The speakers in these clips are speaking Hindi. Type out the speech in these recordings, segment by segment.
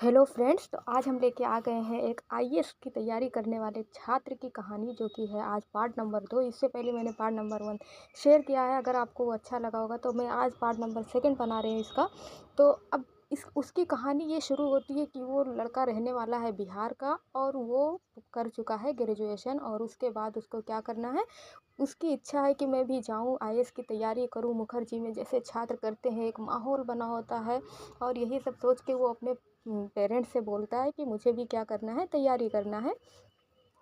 हेलो फ्रेंड्स, तो आज हम लेके आ गए हैं एक आईएएस की तैयारी करने वाले छात्र की कहानी, जो कि है आज पार्ट नंबर 2। इससे पहले मैंने पार्ट नंबर 1 शेयर किया है। अगर आपको वो अच्छा लगा होगा तो मैं आज पार्ट नंबर 2 बना रही हूँ इसका। तो अब इस उसकी कहानी ये शुरू होती है कि वो लड़का रहने वाला है बिहार का, और वो कर चुका है ग्रेजुएशन। और उसके बाद उसको क्या करना है, उसकी इच्छा है कि मैं भी जाऊँ आईएएस की तैयारी करूँ मुखर्जी में, जैसे छात्र करते हैं। एक माहौल बना होता है और यही सब सोच के वो अपने पेरेंट्स से बोलता है कि मुझे भी क्या करना है, तैयारी करना है,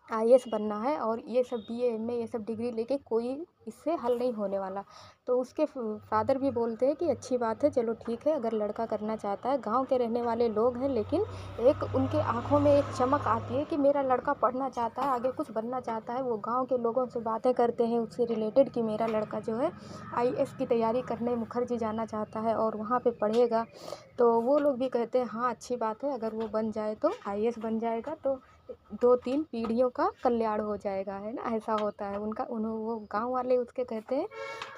आईएएस बनना है। और ये सब बीए एमए ये सब डिग्री लेके कोई इससे हल नहीं होने वाला। तो उसके फादर भी बोलते हैं कि अच्छी बात है, चलो ठीक है, अगर लड़का करना चाहता है। गांव के रहने वाले लोग हैं, लेकिन एक उनके आंखों में एक चमक आती है कि मेरा लड़का पढ़ना चाहता है, आगे कुछ बनना चाहता है। वो गांव के लोगों से बातें करते हैं उससे रिलेटेड कि मेरा लड़का जो है आईएएस की तैयारी करने मुखर्जी जाना चाहता है और वहाँ पे पढ़ेगा। तो वो लोग भी कहते हैं हाँ अच्छी बात है, अगर वो बन जाए तो आईएएस बन जाएगा तो 2-3 पीढ़ियों का कल्याण हो जाएगा, है ना? ऐसा होता है उनका। वो गाँव वाले उसके कहते हैं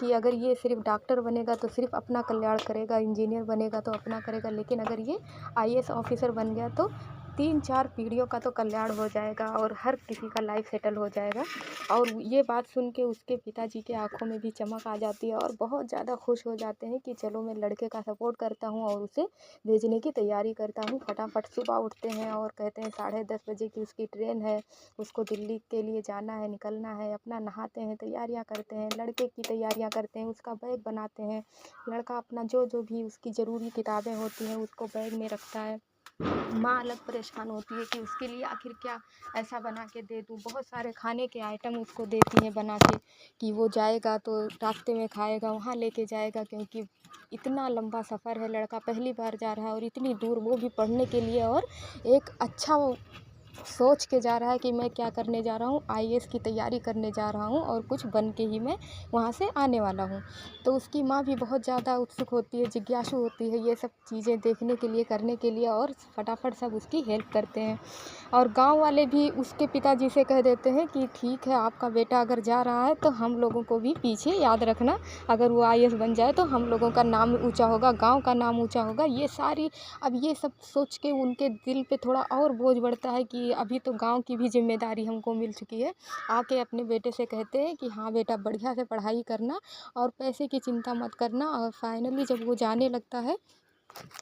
कि अगर ये सिर्फ डॉक्टर बनेगा तो सिर्फ अपना कल्याण करेगा, इंजीनियर बनेगा तो अपना करेगा, लेकिन अगर ये आईएएस ऑफिसर बन गया तो 3-4 पीढ़ियों का तो कल्याण हो जाएगा और हर किसी का लाइफ सेटल हो जाएगा। और ये बात सुन के उसके पिताजी के आंखों में भी चमक आ जाती है और बहुत ज़्यादा खुश हो जाते हैं कि चलो मैं लड़के का सपोर्ट करता हूँ और उसे भेजने की तैयारी करता हूँ। फटाफट सुबह उठते हैं और कहते हैं 10:30 बजे की उसकी ट्रेन है, उसको दिल्ली के लिए जाना है, निकलना है। अपना नहाते हैं, तैयारियां करते हैं, लड़के की तैयारियां करते हैं, उसका बैग बनाते हैं। लड़का अपना जो जो भी उसकी ज़रूरी किताबें होती हैं उसको बैग में रखता है। माँ अलग परेशान होती है कि उसके लिए आखिर क्या ऐसा बना के दे दूँ। बहुत सारे खाने के आइटम उसको देती हैं बना के कि वो जाएगा तो रास्ते में खाएगा, वहाँ लेके जाएगा, क्योंकि इतना लंबा सफ़र है, लड़का पहली बार जा रहा है और इतनी दूर, वो भी पढ़ने के लिए। और एक अच्छा वो सोच के जा रहा है कि मैं क्या करने जा रहा हूँ, आईएएस की तैयारी करने जा रहा हूँ और कुछ बन के ही मैं वहाँ से आने वाला हूँ। तो उसकी माँ भी बहुत ज़्यादा उत्सुक होती है, जिज्ञासु होती है ये सब चीज़ें देखने के लिए, करने के लिए, और फटाफट सब उसकी हेल्प करते हैं। और गांव वाले भी उसके पिताजी से कह देते हैं कि ठीक है, आपका बेटा अगर जा रहा है तो हम लोगों को भी पीछे याद रखना। अगर वो आईएएस बन जाए तो हम लोगों का नाम ऊंचा होगा, गांव का नाम ऊंचा होगा। अब ये सब सोच के उनके दिल पे थोड़ा और बोझ बढ़ता है कि अभी तो गांव की भी जिम्मेदारी हमको मिल चुकी है। आके अपने बेटे से कहते हैं कि हाँ बेटा, बढ़िया से पढ़ाई करना और पैसे की चिंता मत करना। और फाइनली जब वो जाने लगता है,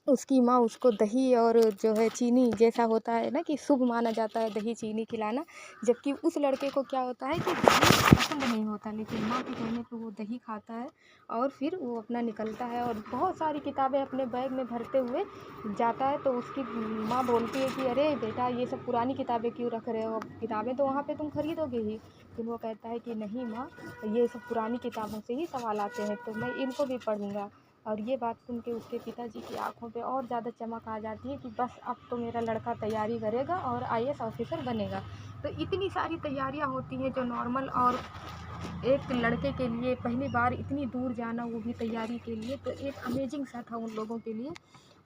उसकी माँ उसको दही और जो है चीनी, जैसा होता है ना कि शुभ माना जाता है दही चीनी खिलाना, जबकि उस लड़के को क्या होता है कि दही पसंद नहीं होता, लेकिन माँ के कहने पे वो दही खाता है और फिर वो अपना निकलता है और बहुत सारी किताबें अपने बैग में भरते हुए जाता है। तो उसकी माँ बोलती है कि अरे बेटा, ये सब पुरानी किताबें क्यों रख रहे हो, किताबें तो वहाँ पे तुम खरीदोगे ही। फिर वो कहता है कि नहीं माँ, ये सब पुरानी किताबों से ही सवाल आते हैं, तो मैं इनको भी पढ़ूंगा। और ये बात सुन के उसके पिताजी की आंखों पे और ज़्यादा चमक आ जाती है कि बस अब तो मेरा लड़का तैयारी करेगा और आईएएस ऑफिसर बनेगा। तो इतनी सारी तैयारियां होती हैं जो नॉर्मल, और एक लड़के के लिए पहली बार इतनी दूर जाना, वो भी तैयारी के लिए, तो एक अमेजिंग सा था उन लोगों के लिए।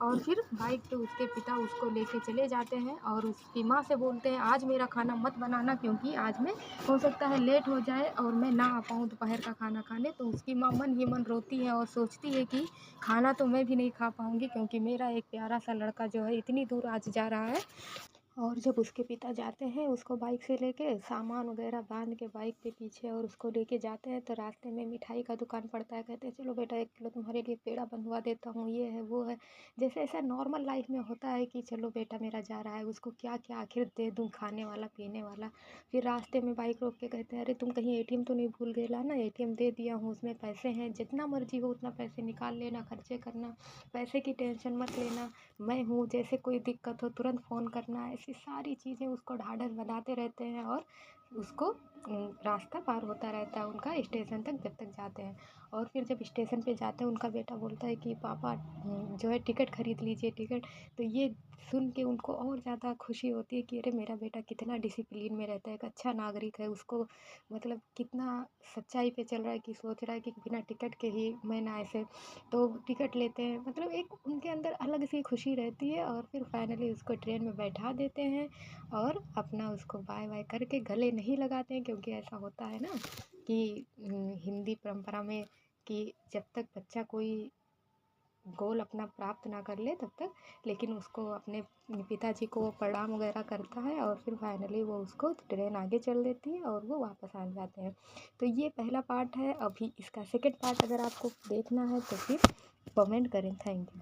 और फिर बाइक पे उसके पिता उसको लेके चले जाते हैं और उसकी माँ से बोलते हैं आज मेरा खाना मत बनाना, क्योंकि आज मैं हो सकता है लेट हो जाए और मैं ना आ पाऊँ दोपहर का खाना खाने। तो उसकी माँ मन ही मन रोती है और सोचती है कि खाना तो मैं भी नहीं खा पाऊँगी, क्योंकि मेरा एक प्यारा सा लड़का जो है इतनी दूर आज जा रहा है। और जब उसके पिता जाते हैं उसको बाइक से लेके, सामान वगैरह बांध के बाइक पे पीछे, और उसको लेके जाते हैं, तो रास्ते में मिठाई का दुकान पड़ता है। कहते हैं चलो बेटा 1 किलो तुम्हारे लिए पेड़ा बनवा देता हूँ, ये है वो है। जैसे ऐसा नॉर्मल लाइफ में होता है कि चलो बेटा मेरा जा रहा है, उसको क्या क्या आखिर दे दूँ, खाने वाला पीने वाला। फिर रास्ते में बाइक रोक के कहते हैं अरे तुम कहीं एटीएम तो नहीं भूल गए, ला ना, एटीएम दे दिया हूँ, उसमें पैसे हैं, जितना मर्जी हो उतना पैसे निकाल लेना, खर्चे करना, पैसे की टेंशन मत लेना, मैं हूँ, जैसे कोई दिक्कत हो तुरंत फ़ोन करना। ऐसी सारी चीज़ें उसको ढाढ़स बंधाते रहते हैं और उसको रास्ता पार होता रहता है उनका स्टेशन तक, जब तक जाते हैं। और फिर जब स्टेशन पे जाते हैं, उनका बेटा बोलता है कि पापा जो है टिकट खरीद लीजिए, टिकट। तो ये सुन के उनको और ज़्यादा खुशी होती है कि अरे मेरा बेटा कितना डिसिप्लिन में रहता है, एक अच्छा नागरिक है, उसको मतलब कितना सच्चाई पे चल रहा है कि सोच रहा है कि बिना टिकट के ही मैं ना ऐसे। तो टिकट लेते हैं, मतलब एक उनके अंदर अलग सी खुशी रहती है। और फिर फाइनली उसको ट्रेन में बैठा देते हैं और अपना उसको बाय बाय करके गले नहीं लगाते हैं, क्योंकि ऐसा होता है ना कि हिंदी परंपरा में कि जब तक बच्चा कोई गोल अपना प्राप्त ना कर ले तब तक, लेकिन उसको अपने पिताजी को वो प्रणाम वगैरह करता है और फिर फाइनली वो उसको ट्रेन आगे चल देती है और वो वापस आ जाते हैं। तो ये पहला पार्ट है। अभी इसका सेकंड पार्ट अगर आपको देखना है तो फिर कमेंट करें। Thank you.